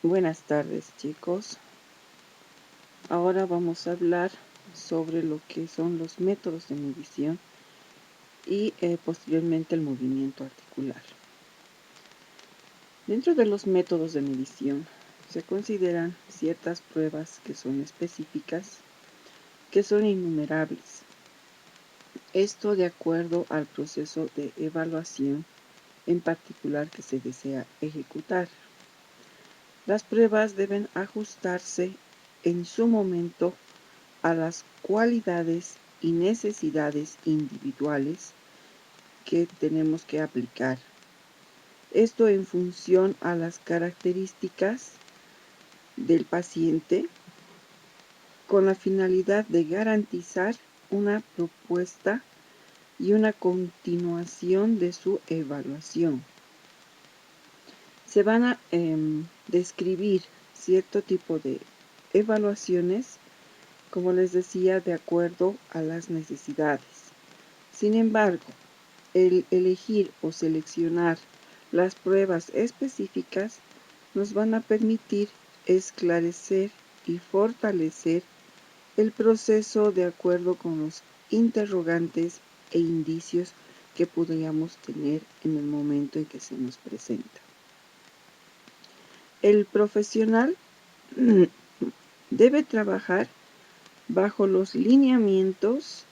Buenas tardes, chicos. Ahora vamos a hablar sobre lo que son los métodos de medición y posteriormente el movimiento articular. Dentro de los métodos de medición se consideran ciertas pruebas que son específicas, que son innumerables. Esto de acuerdo al proceso de evaluación en particular que se desea ejecutar. Las pruebas deben ajustarse en su momento a las cualidades y necesidades individuales que tenemos que aplicar. Esto en función a las características del paciente con la finalidad de garantizar una propuesta y una continuación de su evaluación. Se van a describir cierto tipo de evaluaciones, como les decía, de acuerdo a las necesidades. Sin embargo, el elegir o seleccionar las pruebas específicas nos van a permitir esclarecer y fortalecer el proceso de acuerdo con los interrogantes e indicios que podríamos tener en el momento en que se nos presenta. El profesional debe trabajar bajo los lineamientos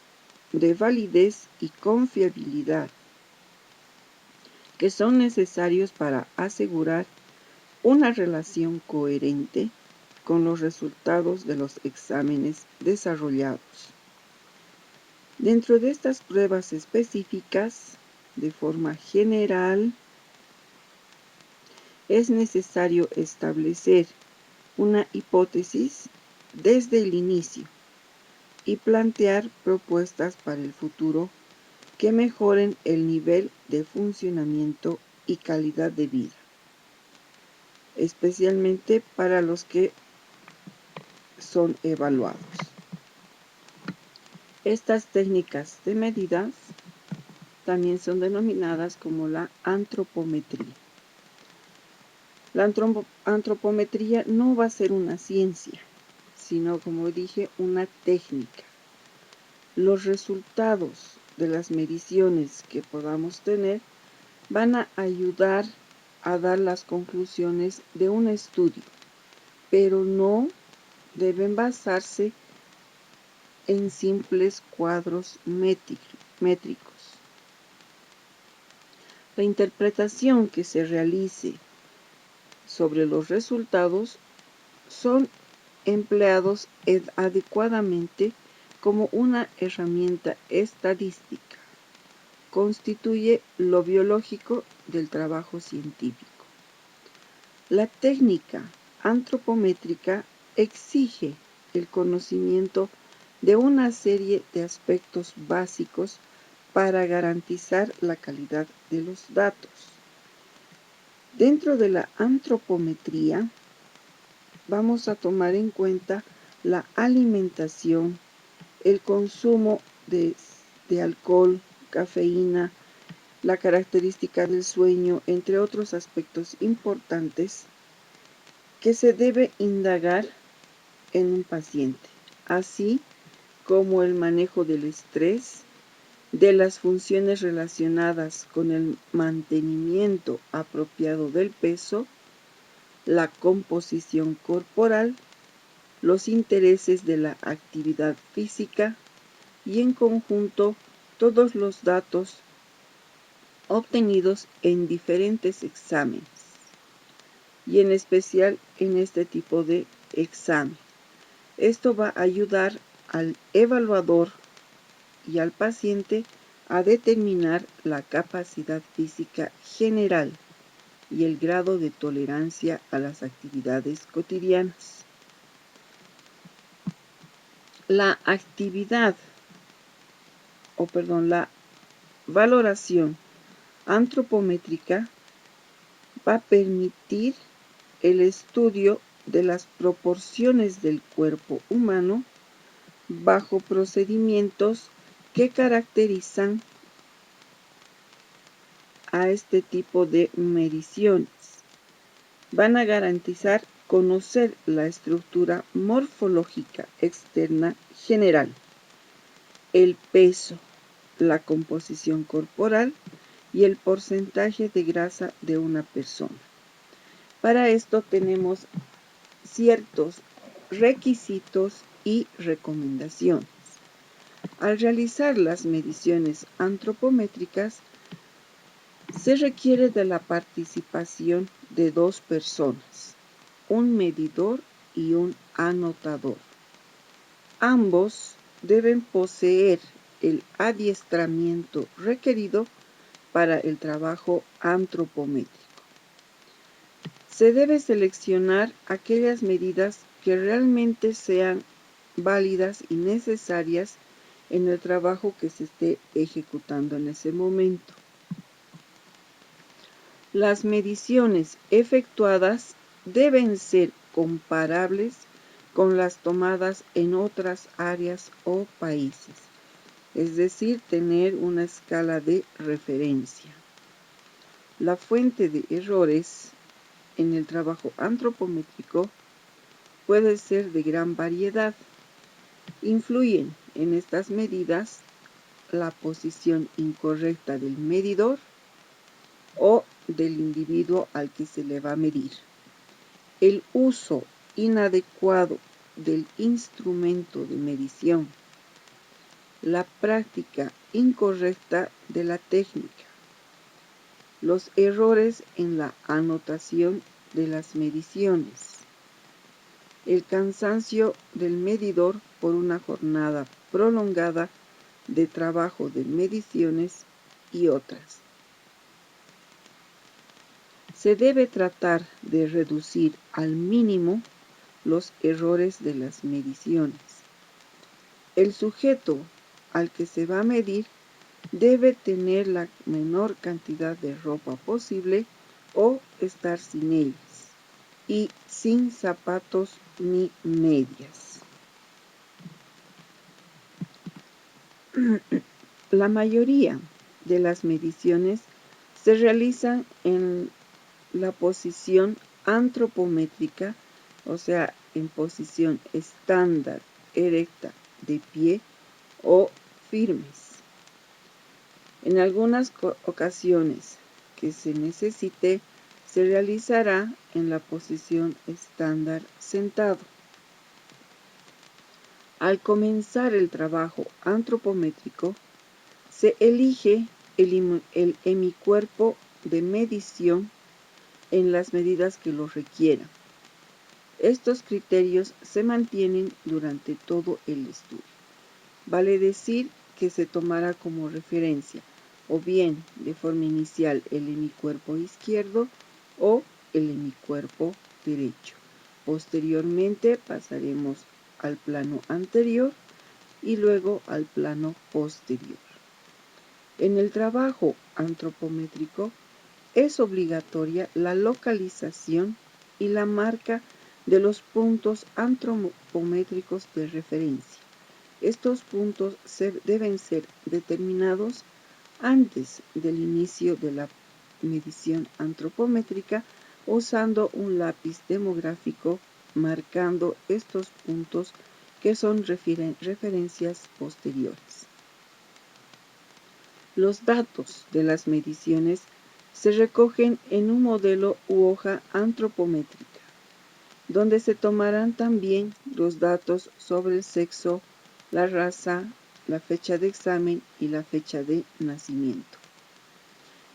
de validez y confiabilidad que son necesarios para asegurar una relación coherente con los resultados de los exámenes desarrollados. Dentro de estas pruebas específicas, de forma general, es necesario establecer una hipótesis desde el inicio y plantear propuestas para el futuro que mejoren el nivel de funcionamiento y calidad de vida, especialmente para los que son evaluados. Estas técnicas de medidas también son denominadas como la antropometría. La antropometría no va a ser una ciencia, sino, como dije, una técnica. Los resultados de las mediciones que podamos tener van a ayudar a dar las conclusiones de un estudio, pero no deben basarse en simples cuadros métricos. La interpretación que se realice sobre los resultados son empleados adecuadamente como una herramienta estadística. Constituye lo biológico del trabajo científico. La técnica antropométrica exige el conocimiento de una serie de aspectos básicos para garantizar la calidad de los datos. Dentro de la antropometría vamos a tomar en cuenta la alimentación, el consumo de alcohol, cafeína, la característica del sueño, entre otros aspectos importantes que se debe indagar en un paciente, así como el manejo del estrés, de las funciones relacionadas con el mantenimiento apropiado del peso, la composición corporal, los intereses de la actividad física y en conjunto todos los datos obtenidos en diferentes exámenes y en especial en este tipo de examen. Esto va a ayudar al evaluador y al paciente a determinar la capacidad física general y el grado de tolerancia a las actividades cotidianas. La valoración antropométrica va a permitir el estudio de las proporciones del cuerpo humano bajo procedimientos que caracterizan a este tipo de mediciones. Van a garantizar conocer la estructura morfológica externa general, el peso, la composición corporal y el porcentaje de grasa de una persona. Para esto tenemos ciertos requisitos y recomendaciones. Al realizar las mediciones antropométricas, se requiere de la participación de 2 personas, un medidor y un anotador. Ambos deben poseer el adiestramiento requerido para el trabajo antropométrico. Se debe seleccionar aquellas medidas que realmente sean válidas y necesarias en el trabajo que se esté ejecutando en ese momento. Las mediciones efectuadas deben ser comparables con las tomadas en otras áreas o países, es decir, tener una escala de referencia. La fuente de errores en el trabajo antropométrico puede ser de gran variedad. Influyen en estas medidas la posición incorrecta del medidor o del individuo al que se le va a medir, el uso inadecuado del instrumento de medición, la práctica incorrecta de la técnica, los errores en la anotación de las mediciones, el cansancio del medidor por una jornada prolongada de trabajo de mediciones y otras. Se debe tratar de reducir al mínimo los errores de las mediciones. El sujeto al que se va a medir debe tener la menor cantidad de ropa posible o estar sin ellas y sin zapatos ni medias. La mayoría de las mediciones se realizan en la posición antropométrica, o sea, en posición estándar, erecta, de pie o firmes. En algunas ocasiones que se necesite, se realizará en la posición estándar sentado. Al comenzar el trabajo antropométrico, se elige el hemicuerpo de medición en las medidas que lo requieran. Estos criterios se mantienen durante todo el estudio. Vale decir que se tomará como referencia o bien de forma inicial el hemicuerpo izquierdo o el hemicuerpo derecho. Posteriormente pasaremos al plano anterior y luego al plano posterior. En el trabajo antropométrico es obligatoria la localización y la marca de los puntos antropométricos de referencia. Estos puntos deben ser determinados antes del inicio de la medición antropométrica usando un lápiz demográfico marcando estos puntos que son referencias posteriores. Los datos de las mediciones se recogen en un modelo u hoja antropométrica, donde se tomarán también los datos sobre el sexo, la raza, la fecha de examen y la fecha de nacimiento.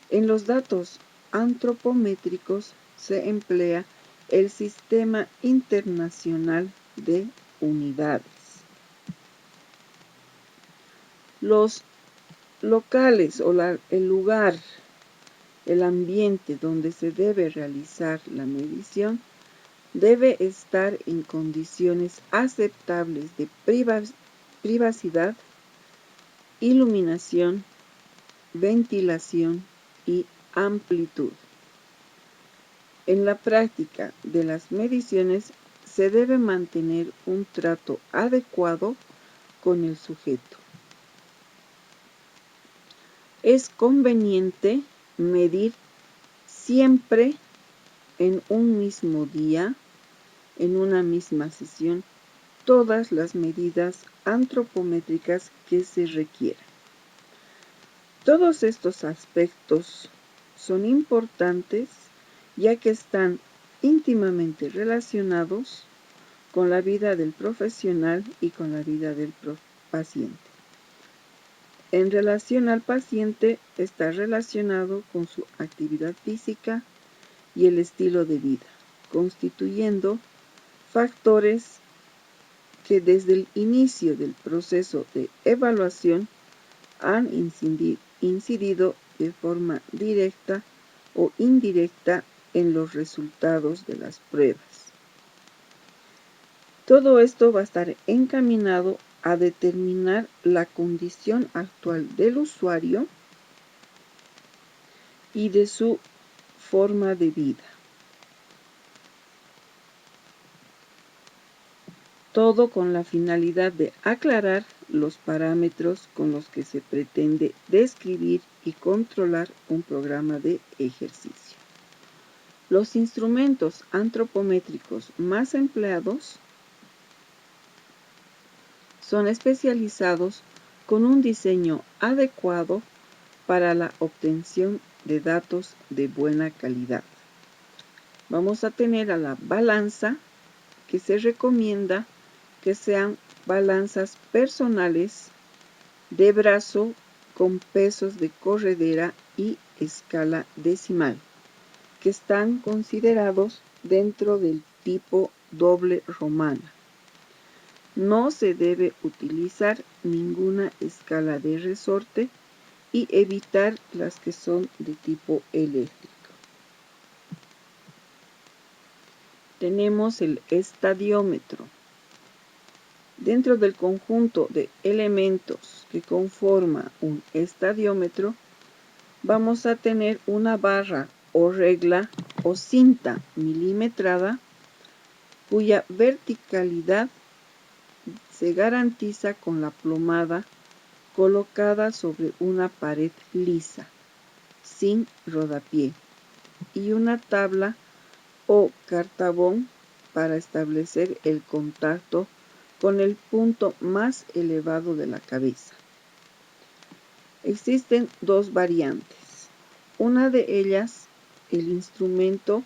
En los datos antropométricos se emplea el Sistema Internacional de Unidades. Los locales o el lugar, el ambiente donde se debe realizar la medición debe estar en condiciones aceptables de privacidad, iluminación, ventilación y amplitud. En la práctica de las mediciones se debe mantener un trato adecuado con el sujeto. Es conveniente medir siempre en un mismo día en una misma sesión todas las medidas antropométricas que se requieran. Todos estos aspectos son importantes ya que están íntimamente relacionados con la vida del profesional y con la vida del paciente. En relación al paciente, está relacionado con su actividad física y el estilo de vida, constituyendo factores que desde el inicio del proceso de evaluación han incidido de forma directa o indirecta en los resultados de las pruebas. Todo esto va a estar encaminado a determinar la condición actual del usuario y de su forma de vida. Todo con la finalidad de aclarar los parámetros con los que se pretende describir y controlar un programa de ejercicio. Los instrumentos antropométricos más empleados son especializados con un diseño adecuado para la obtención de datos de buena calidad. Vamos a tener a la balanza, que se recomienda que sean balanzas personales de brazo con pesos de corredera y escala decimal, que están considerados dentro del tipo doble romana. No se debe utilizar ninguna escala de resorte y evitar las que son de tipo eléctrico. Tenemos el estadiómetro. Dentro del conjunto de elementos que conforma un estadiómetro, vamos a tener una barra o regla o cinta milimetrada cuya verticalidad se garantiza con la plomada colocada sobre una pared lisa, sin rodapié, y una tabla o cartabón para establecer el contacto con el punto más elevado de la cabeza. Existen dos variantes. Una de ellas, el instrumento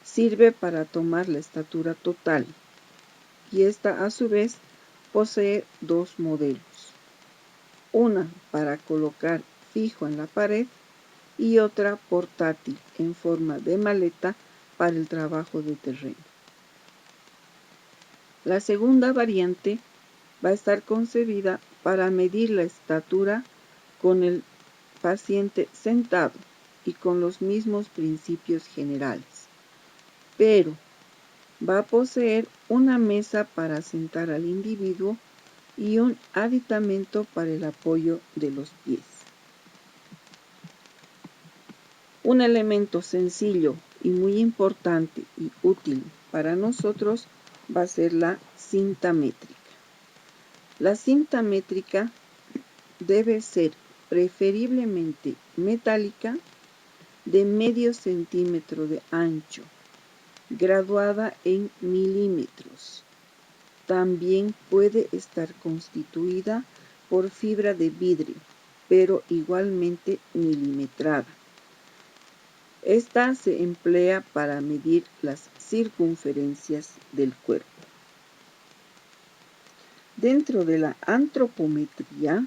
sirve para tomar la estatura total, y esta a su vez posee dos modelos. Una para colocar fijo en la pared y otra portátil en forma de maleta para el trabajo de terreno. La segunda variante va a estar concebida para medir la estatura con el paciente sentado y con los mismos principios generales, pero va a poseer una mesa para sentar al individuo y un aditamento para el apoyo de los pies. Un elemento sencillo y muy importante y útil para nosotros va a ser la cinta métrica. La cinta métrica debe ser preferiblemente metálica, de medio centímetro de ancho, graduada en milímetros. También puede estar constituida por fibra de vidrio, pero igualmente milimetrada. Esta se emplea para medir las circunferencias del cuerpo. Dentro de la antropometría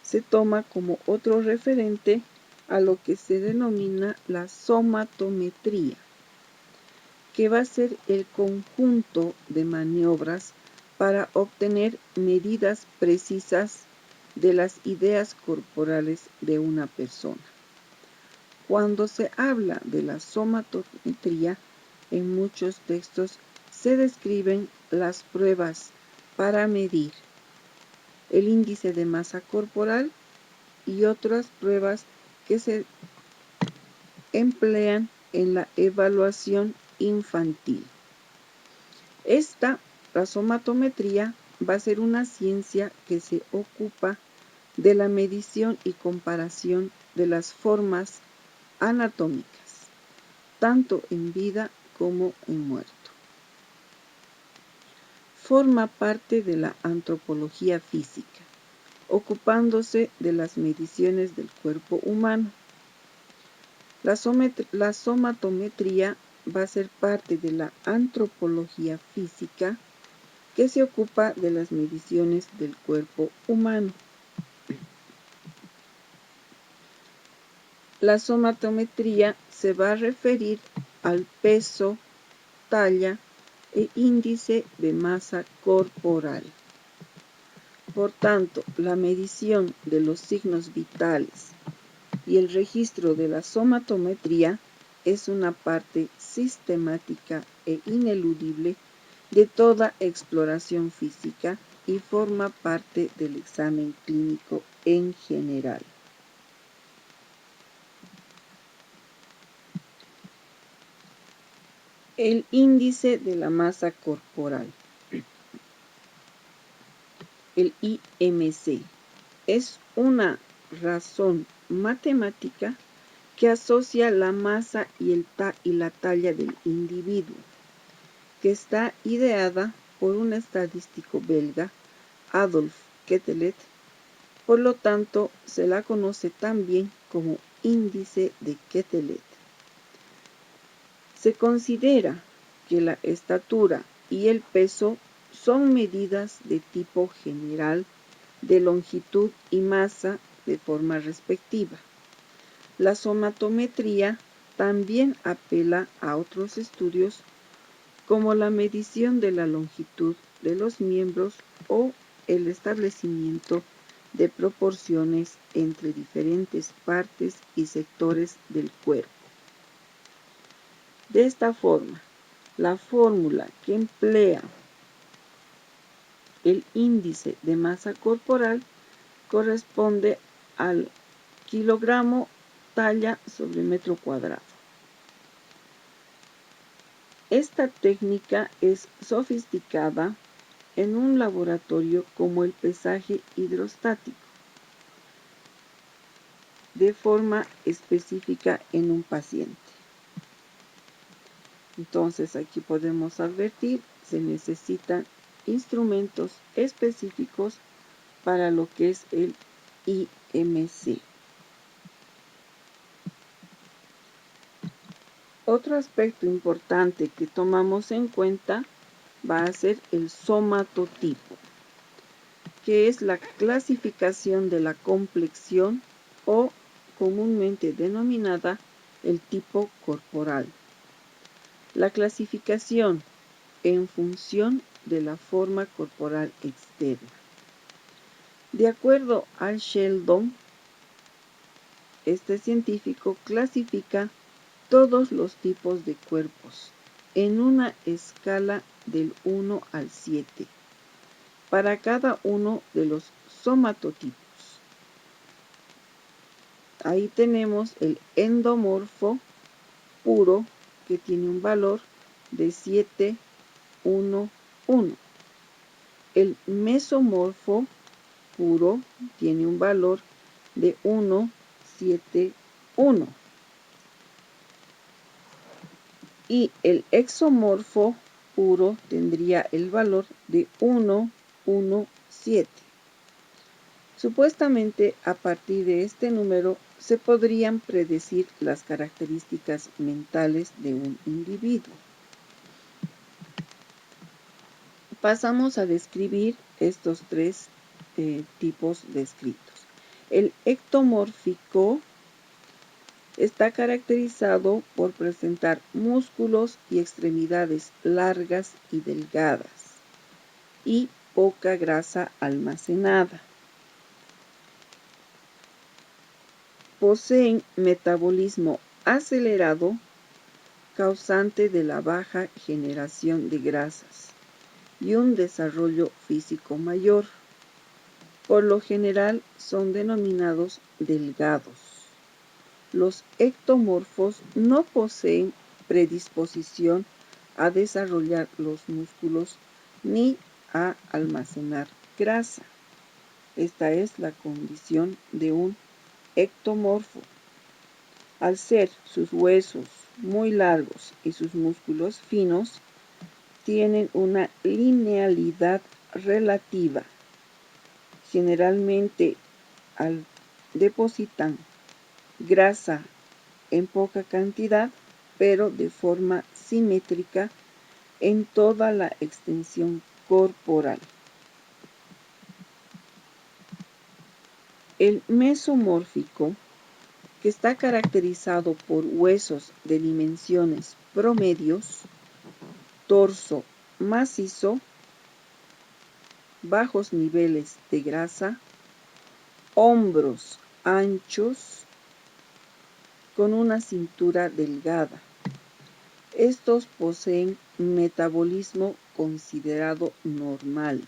se toma como otro referente a lo que se denomina la somatometría, que va a ser el conjunto de maniobras para obtener medidas precisas de las ideas corporales de una persona. Cuando se habla de la somatometría, en muchos textos se describen las pruebas para medir el índice de masa corporal y otras pruebas que se emplean en la evaluación infantil. La somatometría, va a ser una ciencia que se ocupa de la medición y comparación de las formas anatómicas, tanto en vida como en muerto. forma parte de la antropología física, ocupándose de las mediciones del cuerpo humano. La somatometría va a ser parte de la antropología física que se ocupa de las mediciones del cuerpo humano. La somatometría se va a referir al peso, talla e índice de masa corporal. Por tanto, la medición de los signos vitales y el registro de la somatometría es una parte sistemática e ineludible de toda exploración física y forma parte del examen clínico en general. El índice de la masa corporal, el IMC, es una razón matemática que asocia la masa y la talla del individuo, que está ideada por un estadístico belga, Adolf Quetelet. Por lo tanto, se la conoce también como índice de Quetelet. Se considera que la estatura y el peso son medidas de tipo general de longitud y masa de forma respectiva. La somatometría también apela a otros estudios como la medición de la longitud de los miembros o el establecimiento de proporciones entre diferentes partes y sectores del cuerpo. De esta forma, la fórmula que emplea el índice de masa corporal corresponde al kilogramo talla sobre metro cuadrado. Esta técnica es sofisticada en un laboratorio como el pesaje hidrostático, de forma específica en un paciente. Entonces aquí podemos advertir, se necesitan instrumentos específicos para lo que es el IMC. Otro aspecto importante que tomamos en cuenta va a ser el somatotipo, que es la clasificación de la complexión o comúnmente denominada el tipo corporal. La clasificación en función de la forma corporal externa. De acuerdo a Sheldon, este científico clasifica todos los tipos de cuerpos en una escala del 1 al 7 para cada uno de los somatotipos. Ahí tenemos el endomorfo puro, que tiene un valor de 7, 1, 1. El mesomorfo puro tiene un valor de 1, 7, 1. Y el exomorfo puro tendría el valor de 1, 1, 7. Supuestamente, a partir de este número se podrían predecir las características mentales de un individuo. Pasamos a describir estos tres tipos descritos. El ectomórfico está caracterizado por presentar músculos y extremidades largas y delgadas y poca grasa almacenada. Poseen metabolismo acelerado, causante de la baja generación de grasas y un desarrollo físico mayor. Por lo general son denominados delgados. Los ectomorfos no poseen predisposición a desarrollar los músculos ni a almacenar grasa. Esta es la condición de un ectomorfo. Al ser sus huesos muy largos y sus músculos finos, tienen una linealidad relativa. Generalmente depositan grasa en poca cantidad, pero de forma simétrica en toda la extensión corporal. El mesomórfico, que está caracterizado por huesos de dimensiones promedios, torso macizo, bajos niveles de grasa, hombros anchos, con una cintura delgada. Estos poseen metabolismo considerado normal,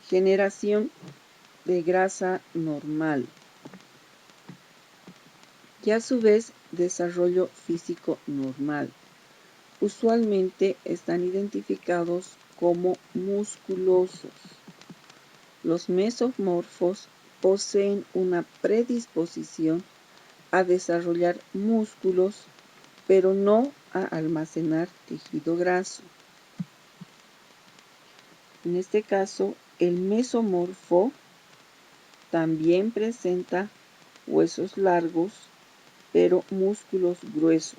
generación de grasa normal y a su vez desarrollo físico normal. Usualmente están identificados como musculosos. Los mesomorfos poseen una predisposición a desarrollar músculos, pero no a almacenar tejido graso. En este caso, el mesomorfo también presenta huesos largos, pero músculos gruesos,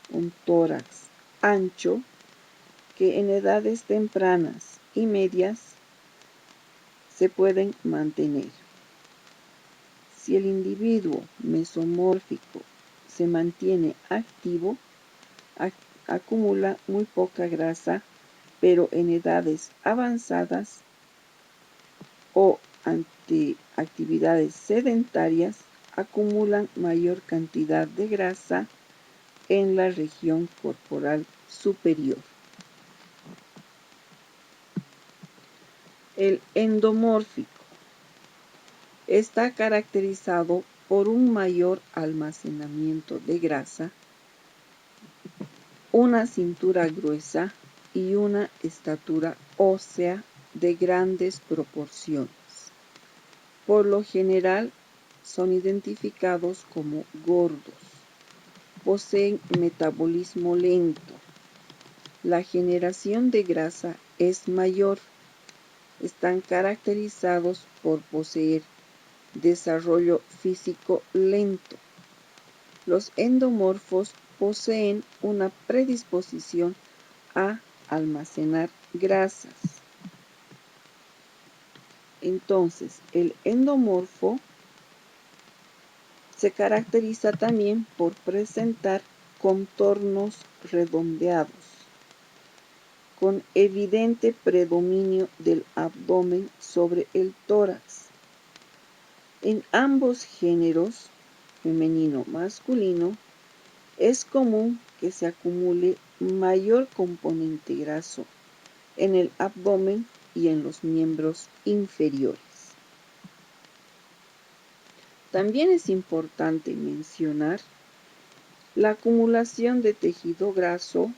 un tórax ancho que en edades tempranas y medias se pueden mantener. Si el individuo mesomórfico se mantiene activo, acumula muy poca grasa, pero en edades avanzadas o ante actividades sedentarias acumulan mayor cantidad de grasa en la región corporal superior. El endomórfico está caracterizado por un mayor almacenamiento de grasa, una cintura gruesa y una estatura ósea de grandes proporciones. Por lo general son identificados como gordos. Poseen metabolismo lento. La generación de grasa es mayor. Están caracterizados por poseer desarrollo físico lento. Los endomorfos poseen una predisposición a almacenar grasas. Entonces, el endomorfo se caracteriza también por presentar contornos redondeados, con evidente predominio del abdomen sobre el tórax. En ambos géneros, femenino-masculino, es común que se acumule mayor componente graso en el abdomen y en los miembros inferiores. También es importante mencionar la acumulación de tejido graso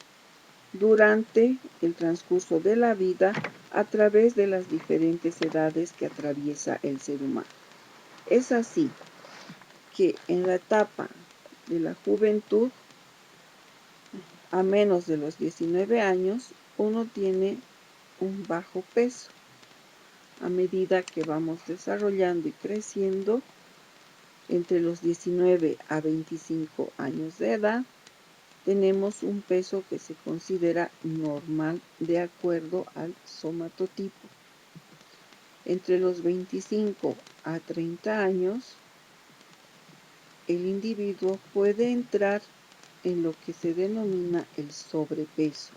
durante el transcurso de la vida a través de las diferentes edades que atraviesa el ser humano. Es así que en la etapa de la juventud, a menos de los 19 años, uno tiene un bajo peso. A medida que vamos desarrollando y creciendo, entre los 19 a 25 años de edad, tenemos un peso que se considera normal de acuerdo al somatotipo. Entre los 25 a 30 años, el individuo puede entrar en lo que se denomina el sobrepeso.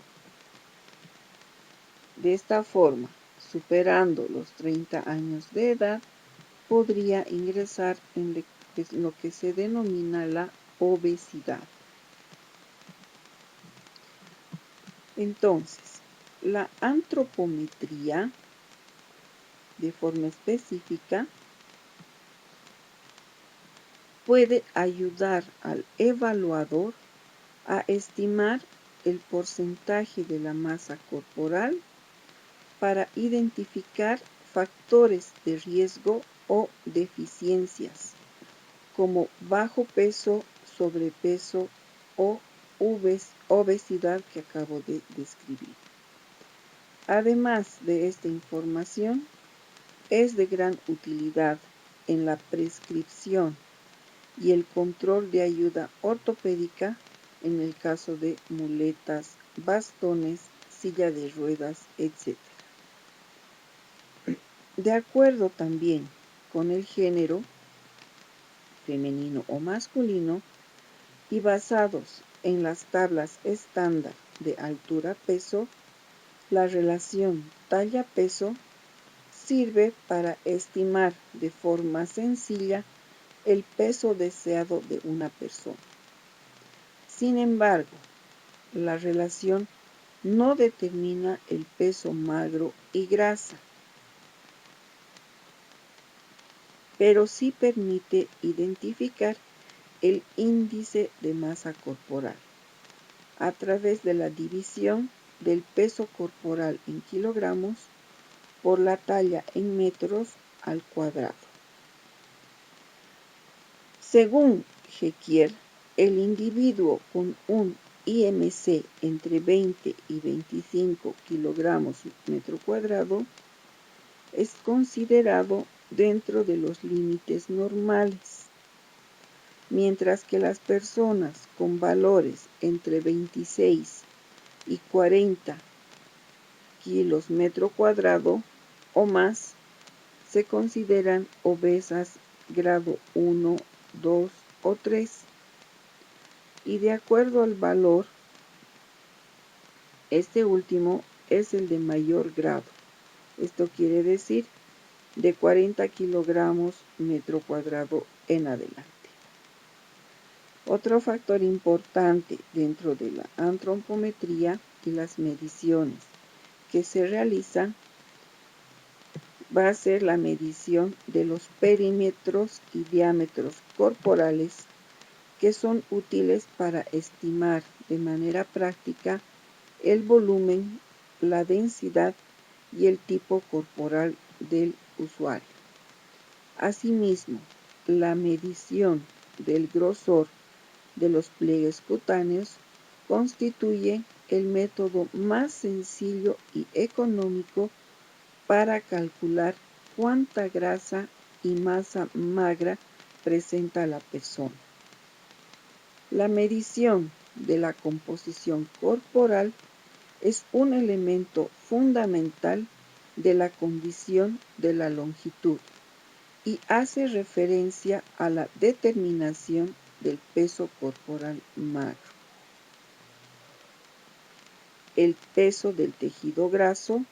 De esta forma, superando los 30 años de edad, podría ingresar en lo que se denomina la obesidad. Entonces, la antropometría, de forma específica, puede ayudar al evaluador a estimar el porcentaje de la masa corporal para identificar factores de riesgo o deficiencias, como bajo peso, sobrepeso o obesidad que acabo de describir. Además de esta información, es de gran utilidad en la prescripción y el control de ayuda ortopédica en el caso de muletas, bastones, silla de ruedas, etc. De acuerdo también con el género, femenino o masculino, y basados en las tablas estándar de altura-peso, la relación talla-peso sirve para estimar de forma sencilla el peso deseado de una persona. Sin embargo, la relación no determina el peso magro y grasa, pero sí permite identificar el índice de masa corporal a través de la división del peso corporal en kilogramos por la talla en metros al cuadrado. Según Jequier, el individuo con un IMC entre 20 y 25 kilogramos metro cuadrado es considerado dentro de los límites normales, mientras que las personas con valores entre 26 y 40 kilos metro cuadrado o más se consideran obesas grado 1, 2 o 3. Y de acuerdo al valor, este último es el de mayor grado. Esto quiere decir de 40 kilogramos metro cuadrado en adelante. Otro factor importante dentro de la antropometría y las mediciones que se realizan va a ser la medición de los perímetros y diámetros corporales que son útiles para estimar de manera práctica el volumen, la densidad y el tipo corporal del usuario. Asimismo, la medición del grosor de los pliegues cutáneos constituye el método más sencillo y económico para calcular cuánta grasa y masa magra presenta la persona. La medición de la composición corporal es un elemento fundamental de la condición de la longitud y hace referencia a la determinación del peso corporal magro. El peso del tejido graso,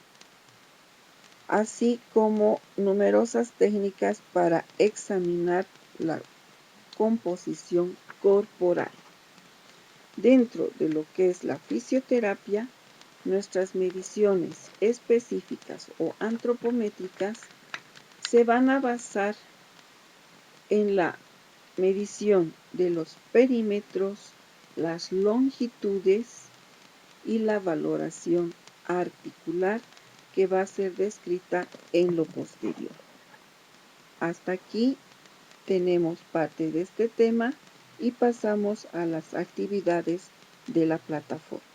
así como numerosas técnicas para examinar la composición corporal. Dentro de lo que es la fisioterapia, nuestras mediciones específicas o antropométricas se van a basar en la medición de los perímetros, las longitudes y la valoración articular que va a ser descrita en lo posterior. Hasta aquí tenemos parte de este tema y pasamos a las actividades de la plataforma.